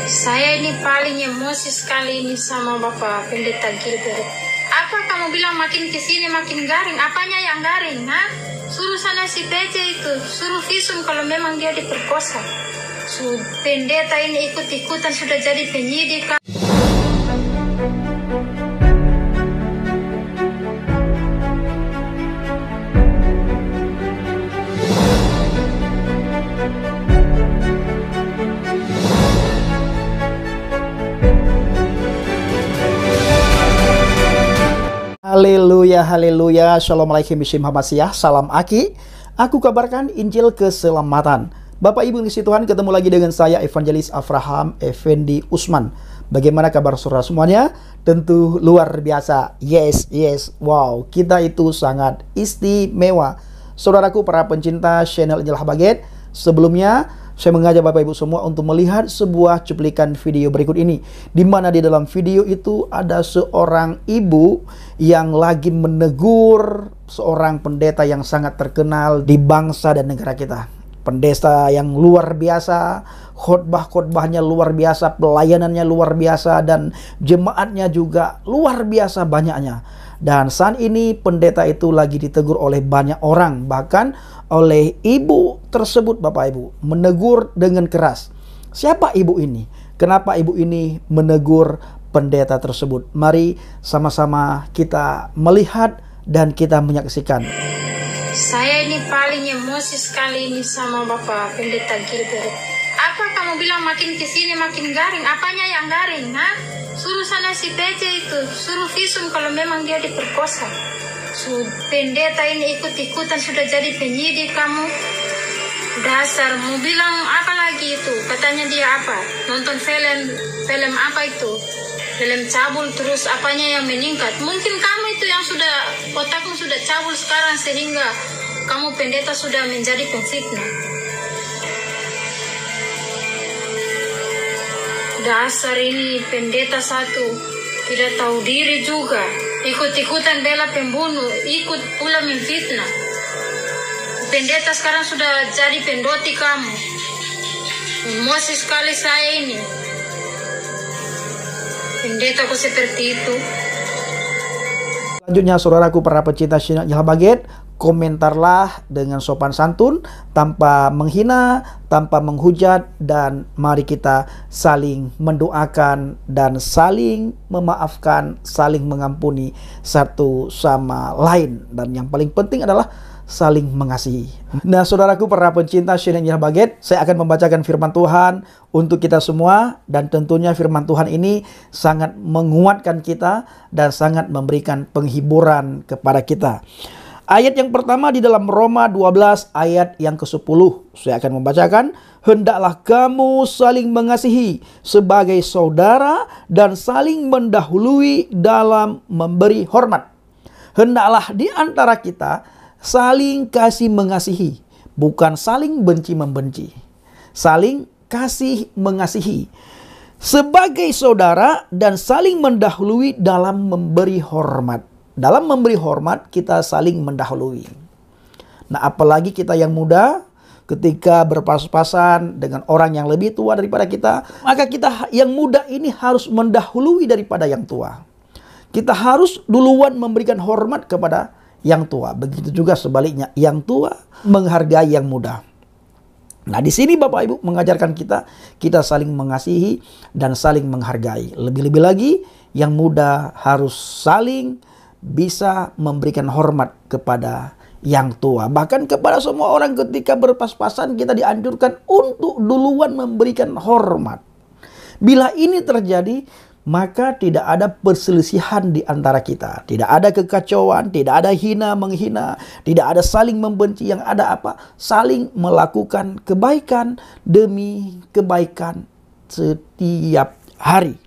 Saya ini paling emosi sekali ini sama Bapak Pendeta Gilbert. Apa kamu bilang makin kesini makin garing? Apanya yang garing? Ha? Suruh sana si PC itu, suruh visum kalau memang dia diperkosa. Pendeta ini ikut-ikutan sudah jadi penyidik. Haleluya, haleluya, shalom alaikum bismillahirrahmanirrahim, salam Aki. Aku kabarkan Injil keselamatan. Bapak Ibu ngisi Tuhan, ketemu lagi dengan saya Evangelis Avraham Effendi Usman. Bagaimana kabar saudara semuanya? Tentu luar biasa. Yes, wow, kita itu sangat istimewa. Saudaraku para pencinta channel Injil Habaget, sebelumnya saya mengajak Bapak Ibu semua untuk melihat sebuah cuplikan video berikut ini, di mana di dalam video itu ada seorang ibu yang lagi menegur seorang pendeta yang sangat terkenal di bangsa dan negara kita. Pendeta yang luar biasa, khotbah-khotbahnya luar biasa, pelayanannya luar biasa, dan jemaatnya juga luar biasa banyaknya. Dan saat ini pendeta itu lagi ditegur oleh banyak orang, bahkan oleh ibu tersebut. Bapak Ibu menegur dengan keras. Siapa ibu ini? Kenapa ibu ini menegur pendeta tersebut? Mari sama-sama kita melihat dan kita menyaksikan. Saya ini paling emosi sekali ini sama Bapak Pendeta Gilbert. Apa kamu bilang makin kesini makin garing? Apanya yang garing? Ha? Suruh sana si PC itu, suruh visum kalau memang dia diperkosa. Pendeta ini ikut-ikutan sudah jadi penyidik kamu. Dasar, mau bilang apa lagi itu? Katanya dia apa? Nonton film apa itu? Film cabul, terus apanya yang meningkat? Mungkin kamu itu yang sudah, otakmu sudah cabul sekarang sehingga kamu pendeta sudah menjadi pemfitnah. Dasar ini pendeta satu, tidak tahu diri juga. Ikut-ikutan bela pembunuh, ikut pula memfitnah. Pendeta sekarang sudah jadi pendoti kamu. Emosi sekali saya ini. Pendeta kok seperti itu? Selanjutnya saudaraku para pecinta channel Injil Habaget, komentarlah dengan sopan santun, tanpa menghina, tanpa menghujat, dan mari kita saling mendoakan dan saling memaafkan, saling mengampuni satu sama lain, dan yang paling penting adalah saling mengasihi. Nah saudaraku para pencinta channel Injil Habaget, saya akan membacakan firman Tuhan untuk kita semua, dan tentunya firman Tuhan ini sangat menguatkan kita dan sangat memberikan penghiburan kepada kita. Ayat yang pertama di dalam Roma 12 ayat yang ke-10. Saya akan membacakan. Hendaklah kamu saling mengasihi sebagai saudara dan saling mendahului dalam memberi hormat. Hendaklah di antara kita saling kasih mengasihi, bukan saling benci membenci. Saling kasih mengasihi sebagai saudara dan saling mendahului dalam memberi hormat. Dalam memberi hormat kita saling mendahului. Nah apalagi kita yang muda, ketika berpas-pasan dengan orang yang lebih tua daripada kita, maka kita yang muda ini harus mendahului daripada yang tua. Kita harus duluan memberikan hormat kepada yang tua. Begitu juga sebaliknya, yang tua menghargai yang muda. Nah di sini Bapak Ibu mengajarkan kita saling mengasihi dan saling menghargai. Lebih-lebih lagi yang muda harus saling bisa memberikan hormat kepada yang tua. Bahkan kepada semua orang ketika berpas-pasan kita dianjurkan untuk duluan memberikan hormat. Bila ini terjadi, maka tidak ada perselisihan di antara kita. Tidak ada kekacauan, tidak ada hina menghina, tidak ada saling membenci. Yang ada apa? Saling melakukan kebaikan demi kebaikan setiap hari.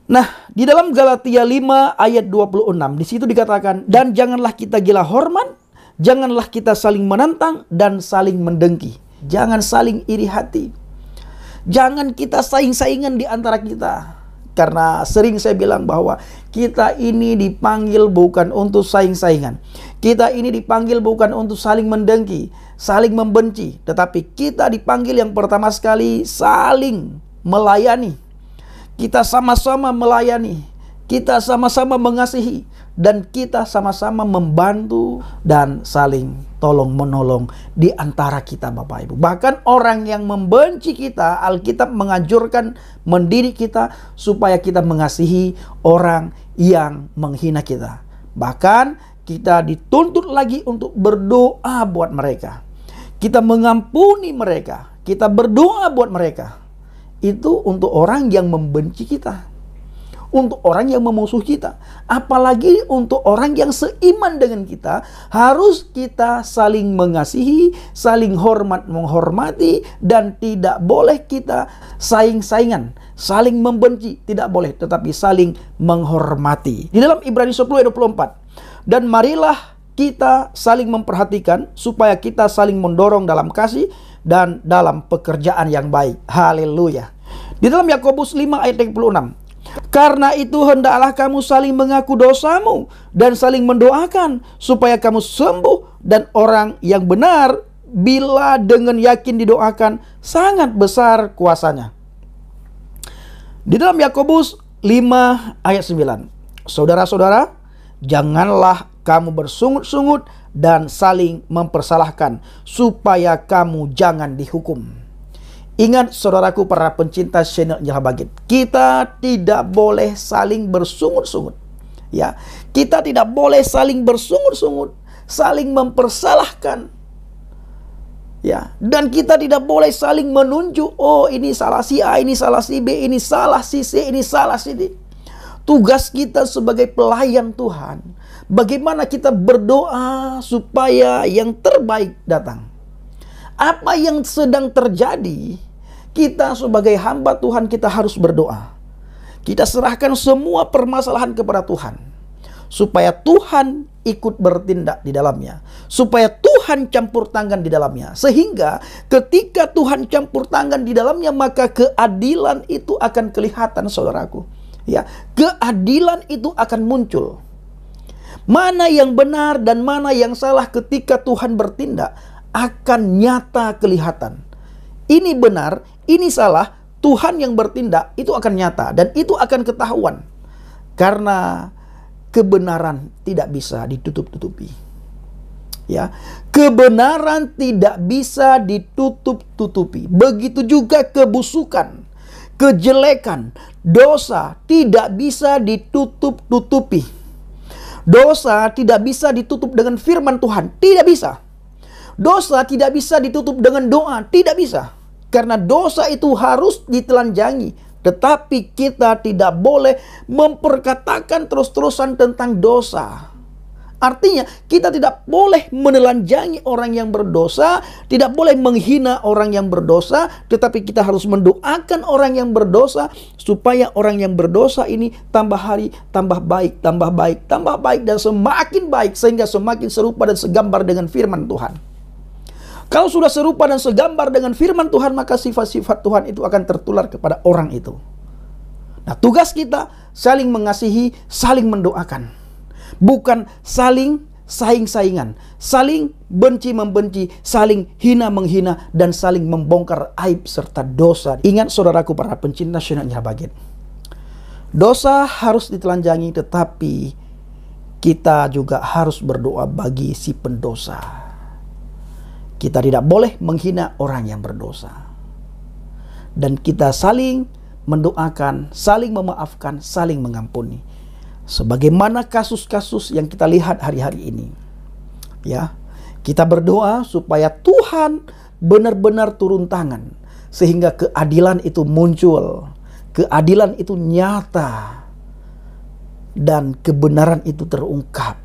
Nah, di dalam Galatia 5 ayat 26, di situ dikatakan, dan janganlah kita gila hormat, janganlah kita saling menantang dan saling mendengki. Jangan saling iri hati. Jangan kita saing-saingan di antara kita. Karena sering saya bilang bahwa kita ini dipanggil bukan untuk saing-saingan. Kita ini dipanggil bukan untuk saling mendengki, saling membenci. Tetapi kita dipanggil yang pertama sekali saling melayani, kita sama-sama melayani, kita sama-sama mengasihi, dan kita sama-sama membantu dan saling tolong-menolong di antara kita, Bapak Ibu. Bahkan orang yang membenci kita, Alkitab menganjurkan, mendidik kita supaya kita mengasihi orang yang menghina kita. Bahkan kita dituntut lagi untuk berdoa buat mereka. Kita mengampuni mereka, kita berdoa buat mereka. Itu untuk orang yang membenci kita, untuk orang yang memusuh kita, apalagi untuk orang yang seiman dengan kita. Harus kita saling mengasihi, saling menghormati, dan tidak boleh kita saing-saingan, saling membenci, tidak boleh, tetapi saling menghormati. Di dalam Ibrani 10 ayat 24, dan marilah kita saling memperhatikan supaya kita saling mendorong dalam kasih dan dalam pekerjaan yang baik. Haleluya. Di dalam Yakobus 5 ayat 36, karena itu hendaklah kamu saling mengaku dosamu dan saling mendoakan supaya kamu sembuh, dan orang yang benar bila dengan yakin didoakan sangat besar kuasanya. Di dalam Yakobus 5 ayat 9, saudara-saudara, janganlah kamu bersungut-sungut dan saling mempersalahkan supaya kamu jangan dihukum. Ingat saudaraku para pencinta channel Injil Habaget, kita tidak boleh saling bersungut-sungut. Ya, kita tidak boleh saling bersungut-sungut, saling mempersalahkan. Ya, dan kita tidak boleh saling menunjuk, oh ini salah si A, ini salah si B, ini salah si C, ini salah si D. Tugas kita sebagai pelayan Tuhan, bagaimana kita berdoa supaya yang terbaik datang. Apa yang sedang terjadi, kita sebagai hamba Tuhan kita harus berdoa. Kita serahkan semua permasalahan kepada Tuhan, supaya Tuhan ikut bertindak di dalamnya, supaya Tuhan campur tangan di dalamnya. Sehingga ketika Tuhan campur tangan di dalamnya, maka keadilan itu akan kelihatan, saudaraku. Ya, keadilan itu akan muncul. Mana yang benar dan mana yang salah ketika Tuhan bertindak akan nyata kelihatan. Ini benar, ini salah, Tuhan yang bertindak itu akan nyata dan itu akan ketahuan. Karena kebenaran tidak bisa ditutup-tutupi. Ya, kebenaran tidak bisa ditutup-tutupi. Begitu juga kebusukan, kejelekan, dosa tidak bisa ditutup-tutupi. Dosa tidak bisa ditutup dengan firman Tuhan, tidak bisa. Dosa tidak bisa ditutup dengan doa, tidak bisa. Karena dosa itu harus ditelanjangi. Tetapi kita tidak boleh memperkatakan terus-terusan tentang dosa. Artinya kita tidak boleh menelanjangi orang yang berdosa, tidak boleh menghina orang yang berdosa, tetapi kita harus mendoakan orang yang berdosa supaya orang yang berdosa ini tambah hari tambah baik, tambah baik, tambah baik, dan semakin baik sehingga semakin serupa dan segambar dengan firman Tuhan. Kalau sudah serupa dan segambar dengan firman Tuhan, maka sifat-sifat Tuhan itu akan tertular kepada orang itu. Nah, tugas kita saling mengasihi, saling mendoakan. Bukan saling saing-saingan, saling benci-membenci, saling hina-menghina, dan saling membongkar aib serta dosa. Ingat saudaraku para pencinta channel Injil Habaget, dosa harus ditelanjangi, tetapi kita juga harus berdoa bagi si pendosa. Kita tidak boleh menghina orang yang berdosa. Dan kita saling mendoakan, saling memaafkan, saling mengampuni. Sebagaimana kasus-kasus yang kita lihat hari-hari ini. Ya, kita berdoa supaya Tuhan benar-benar turun tangan. Sehingga keadilan itu muncul. Keadilan itu nyata. Dan kebenaran itu terungkap.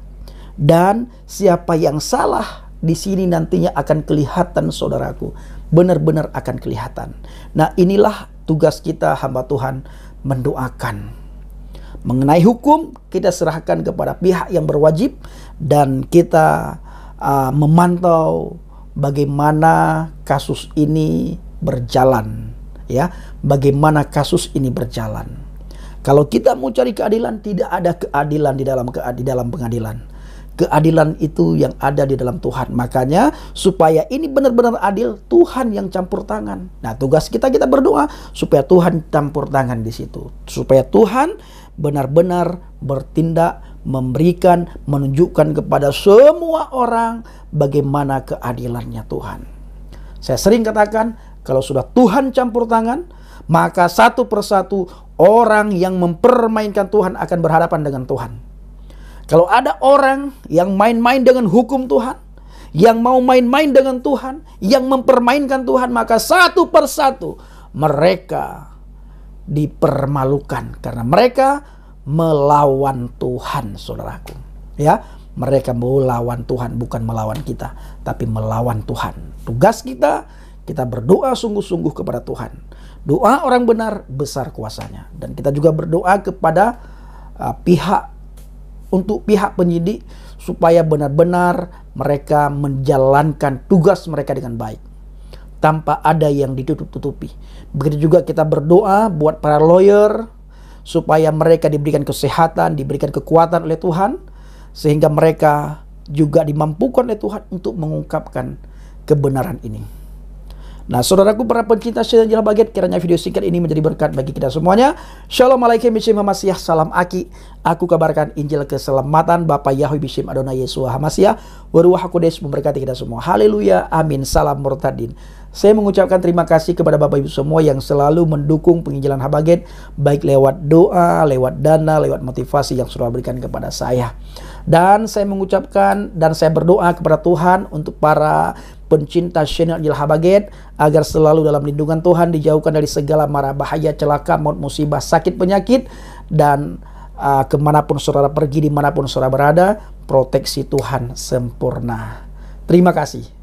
Dan siapa yang salah di sini nantinya akan kelihatan, saudaraku. Benar-benar akan kelihatan. Nah, inilah tugas kita hamba Tuhan, mendoakan. Mengenai hukum, kita serahkan kepada pihak yang berwajib. Dan kita memantau bagaimana kasus ini berjalan. Ya, bagaimana kasus ini berjalan. Kalau kita mau cari keadilan, tidak ada keadilan di dalam pengadilan. keadilan itu yang ada di dalam Tuhan. Makanya supaya ini benar-benar adil, Tuhan yang campur tangan. Nah, tugas kita berdoa supaya Tuhan campur tangan di situ. Supaya Tuhan benar-benar bertindak, memberikan, menunjukkan kepada semua orang bagaimana keadilannya Tuhan. Saya sering katakan, kalau sudah Tuhan campur tangan, maka satu persatu orang yang mempermainkan Tuhan akan berhadapan dengan Tuhan. Kalau ada orang yang main-main dengan hukum Tuhan, yang mau main-main dengan Tuhan, yang mempermainkan Tuhan, maka satu persatu mereka dipermalukan karena mereka melawan Tuhan, saudaraku. Ya, mereka melawan Tuhan, bukan melawan kita, tapi melawan Tuhan. Tugas kita berdoa sungguh-sungguh kepada Tuhan. Doa orang benar besar kuasanya. Dan kita juga berdoa kepada pihak penyidik supaya benar-benar mereka menjalankan tugas mereka dengan baik, tanpa ada yang ditutup-tutupi. Begitu juga kita berdoa buat para lawyer supaya mereka diberikan kesehatan, diberikan kekuatan oleh Tuhan, sehingga mereka juga dimampukan oleh Tuhan untuk mengungkapkan kebenaran ini. Nah, saudaraku para pencinta Channel Jala Baget, kiranya video singkat ini menjadi berkat bagi kita semuanya. Shalom alaikum bishim hamasiah, salam aki. Aku kabarkan Injil keselamatan Bapa Yahweh bishim Adonai Yeshua Hamasiah. Waruah Kodes memberkati kita semua. Haleluya, amin, salam murtadin. Saya mengucapkan terima kasih kepada Bapak Ibu semua yang selalu mendukung penginjilan Habaget, baik lewat doa, lewat dana, lewat motivasi yang sudah berikan kepada saya. Dan saya mengucapkan dan saya berdoa kepada Tuhan untuk para pencinta channel Injil Habaget agar selalu dalam lindungan Tuhan, dijauhkan dari segala mara bahaya, celaka, maut, musibah, sakit, penyakit, dan kemanapun saudara pergi, dimanapun saudara berada, proteksi Tuhan sempurna. Terima kasih.